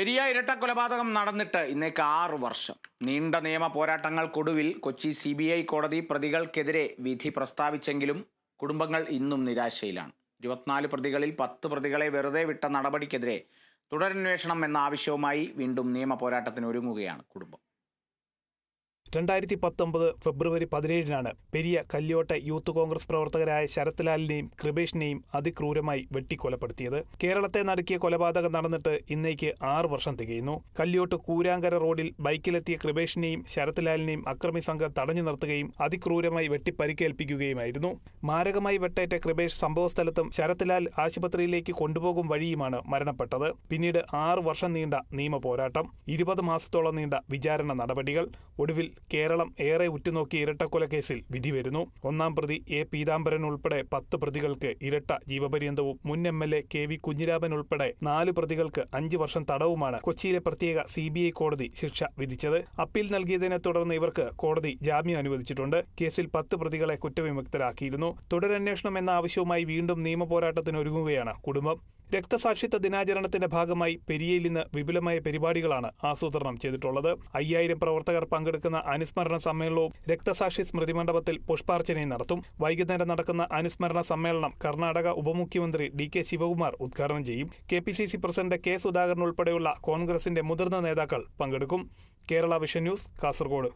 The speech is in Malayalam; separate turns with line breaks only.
പെരിയ ഇരട്ടക്കൊലപാതകം നടന്നിട്ട് ഇന്നേക്ക് 6 വർഷം. നീണ്ട നിയമ പോരാട്ടങ്ങൾക്കൊടുവിൽ കൊച്ചി CBI കോടതി പ്രതികൾക്കെതിരെ വിധി പ്രസ്താവിച്ചെങ്കിലും കുടുംബങ്ങൾ ഇന്നും നിരാശയിലാണ്. 24 പ്രതികളിൽ 10 പ്രതികളെ വെറുതെ വിട്ട നടപടിക്കെതിരെ തുടരന്വേഷണം എന്ന ആവശ്യവുമായി വീണ്ടും നിയമ പോരാട്ടത്തിന് ഒരുങ്ങുകയാണ് കുടുംബം.
2019 ഫെബ്രുവരി 17-നാണ് പെരിയ കല്യോട്ടെ യൂത്ത് കോൺഗ്രസ് പ്രവർത്തകരായ ശരത് ലാലിനെയും കൃപേഷിനെയും അതിക്രൂരമായി വെട്ടിക്കൊലപ്പെടുത്തിയത്. കേരളത്തെ നടുക്കിയ കൊലപാതകം നടന്നിട്ട് ഇന്നേക്ക് 6 വർഷം തികയുന്നു. കല്യോട്ട് കൂരാങ്കര റോഡിൽ ബൈക്കിലെത്തിയ കൃപേഷിനെയും ശരത് ലാലിനെയും അക്രമി സംഘം തടഞ്ഞു നിർത്തുകയും അതിക്രൂരമായി വെട്ടിപ്പരിക്കേൽപ്പിക്കുകയുമായിരുന്നു. മാരകമായി വെട്ടേറ്റ കൃപേഷ് സംഭവസ്ഥലത്തും ശരത് ലാൽ ആശുപത്രിയിലേക്ക് കൊണ്ടുപോകും വഴിയുമാണ് മരണപ്പെട്ടത്. പിന്നീട് 6 വർഷം നീണ്ട നിയമ പോരാട്ടം, 20 മാസത്തോളം നീണ്ട വിചാരണ നടപടികൾ, ഒടുവിൽ കേരളം ഏറെ ഉറ്റുനോക്കിയ ഇരട്ടക്കൊലക്കേസിൽ വിധി വരുന്നു. ഒന്നാം പ്രതി A. പീതാംബരൻ ഉൾപ്പെടെ 10 പ്രതികൾക്ക് ഇരട്ട ജീവപര്യന്തവും മുൻ MLA KV കുഞ്ഞിരാമൻ ഉൾപ്പെടെ 4 പ്രതികൾക്ക് 5 വർഷം തടവുമാണ് കൊച്ചിയിലെ പ്രത്യേക CBI കോടതി ശിക്ഷ വിധിച്ചത്. അപ്പീൽ നൽകിയതിനെ തുടർന്ന് ഇവർക്ക് കോടതി ജാമ്യം അനുവദിച്ചിട്ടുണ്ട്. കേസിൽ 10 പ്രതികളെ കുറ്റവിമുക്തരാക്കിയിരുന്നു. തുടരന്വേഷണം എന്ന ആവശ്യവുമായി വീണ്ടും നിയമ പോരാട്ടത്തിന് ഒരുങ്ങുകയാണ് കുടുംബം. രക്തസാക്ഷിത്വ ദിനാചരണത്തിന്റെ ഭാഗമായി പെരിയയിൽ ഇന്ന് വിപുലമായ പരിപാടികളാണ് ആസൂത്രണം ചെയ്തിട്ടുള്ളത്. 5000 പ്രവർത്തകർ പങ്കെടുക്കുന്ന അനുസ്മരണ സമ്മേളനവും രക്തസാക്ഷി സ്മൃതി മണ്ഡപത്തിൽ പുഷ്പാർച്ചനയും നടത്തും. വൈകുന്നേരം നടക്കുന്ന അനുസ്മരണ സമ്മേളനം കർണാടക ഉപമുഖ്യമന്ത്രി DK ശിവകുമാർ ഉദ്ഘാടനം ചെയ്യും. KPCC president K. സുധാകരൻ ഉൾപ്പെടെയുള്ള കോൺഗ്രസിന്റെ മുതിർന്ന നേതാക്കൾ പങ്കെടുക്കും. Kerala vision news, Kasaragod.